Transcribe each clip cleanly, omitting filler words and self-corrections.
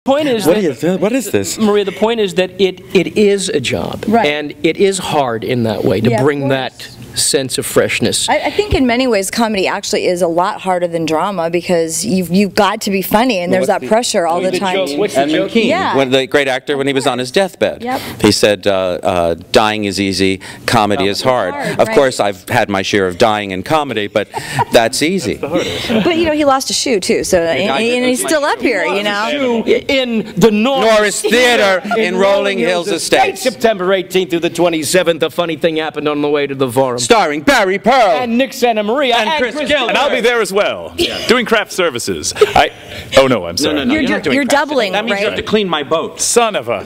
Point is what is this? Maria, the point is that it is a job. Right. And it is hard in that way to bring that sense of freshness. I think in many ways comedy actually is a lot harder than drama because you've got to be funny and there's that pressure all the time. Edmund Keane, the great actor, when he was on his deathbed, he said, dying is easy, comedy is hard. Of course, I've had my share of dying in comedy, but that's easy. But, you know, he lost a shoe, too, so and he's still up here, you know. In the Norris Theater in Rolling Hills Estates. September 18th through the 27th, a funny thing happened on the way to the forum. Starring Barry Pearl. And Nick Santa Maria. And Chris Gilbert. And I'll be there as well, doing craft services. Oh no, I'm sorry. No, you're doubling, that means right? you have to clean my boat. Son of a...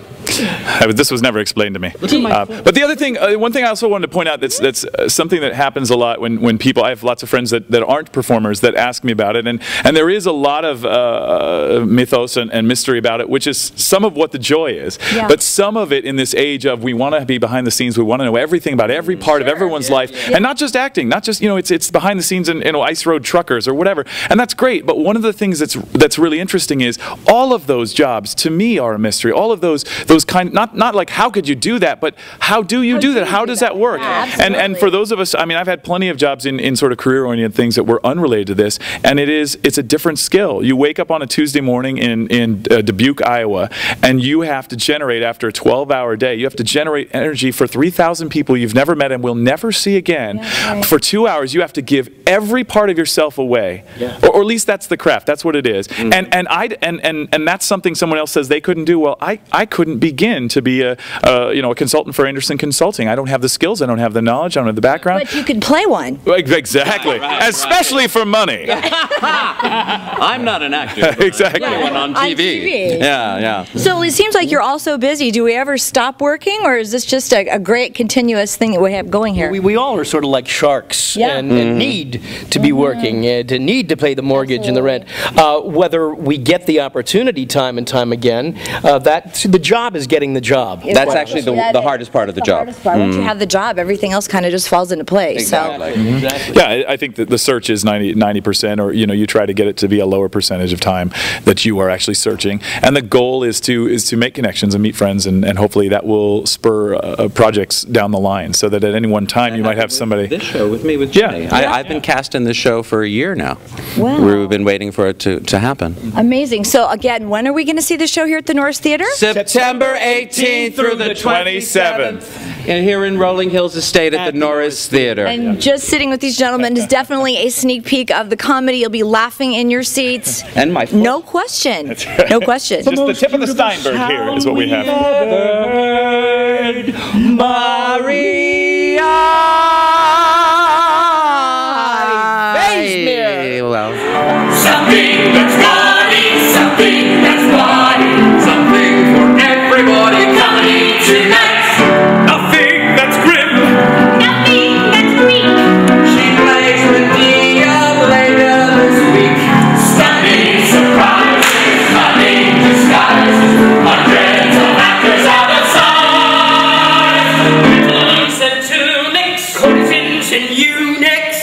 This was never explained to me. But the other thing, one thing I also wanted to point out that's something that happens a lot when people, I have lots of friends that aren't performers that ask me about it, and there is a lot of mythos and mystery about it, which is some of what the joy is. Yeah. But some of it in this age of we want to be behind the scenes, we want to know everything about every part of everyone's life, and not just acting, not just, you know, it's behind the scenes in ice road truckers or whatever, and that's great. But one of the things that's really interesting is all of those jobs to me are a mystery. All of those kind, not like how could you do that, but how do you do that? How does that work? And for those of us, I mean, I've had plenty of jobs in sort of career-oriented things that were unrelated to this, and it's a different skill. You wake up on a Tuesday morning in Dubuque, Iowa, and you have to generate, after a 12-hour day, you have to generate energy for 3,000 people you've never met and will never see again. For 2 hours, you have to give every part of yourself away, or at least that's the craft. That's what it is. And that's something someone else says they couldn't do. Well, I couldn't begin to be a consultant for Anderson Consulting. I don't have the skills. I don't have the knowledge. I don't have the background. But you could play one. Exactly. Especially for money. I'm not an actor. Exactly. On TV. Yeah. So it seems like you're all so busy. Do we ever stop working, or is this just a great continuous thing that we have going here? We all are sort of like sharks and need to be working, to need to pay the mortgage and the rent. Whether we get the opportunity time and time again, the job is getting the job. That's actually the hardest part of the job. Once you have the job, everything else kind of just falls into place. Exactly. So. Yeah, I think that the search is 90%, or you try to get it to be a lower percentage of time that you are actually searching, and the goal is to make connections and meet friends, and hopefully that will spur projects down the line, so that at any one time you might have somebody. This show with me with Jenny. I've been cast in this show for a year now. Wow. We've been waiting for it to happen. Amazing. So again, when are we going to see the show here at the Norris Theater? September 18th through the 27th. And here in Rolling Hills Estate at the Norris Theater. And just sitting with these gentlemen is definitely a sneak peek of the comedy. You'll be laughing in your seats. And my foot. No question. Right. No question. Just the tip of the Steinberg here is what we have. Maria. Well. Something that's naughty, something that's naughty, something for everybody coming tonight. Nothing that's grim, nothing that's Greek. She plays with Dia later this week. Stunning surprises, cunning disguises, hundreds of actors out of sight. Wigs and tunics, courtesans and eunuchs.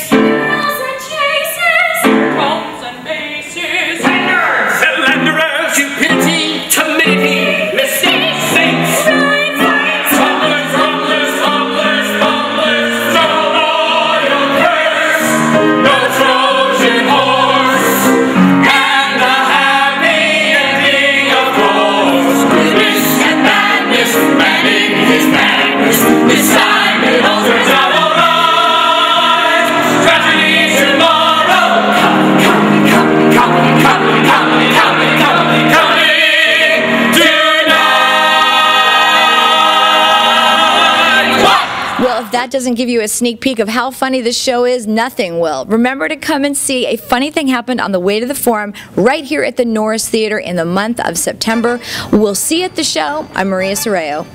That doesn't give you a sneak peek of how funny this show is, nothing will. Remember to come and see A Funny Thing Happened on the way to the Forum right here at the Norris Theater in the month of September. We'll see you at the show. I'm Maria Sorreo.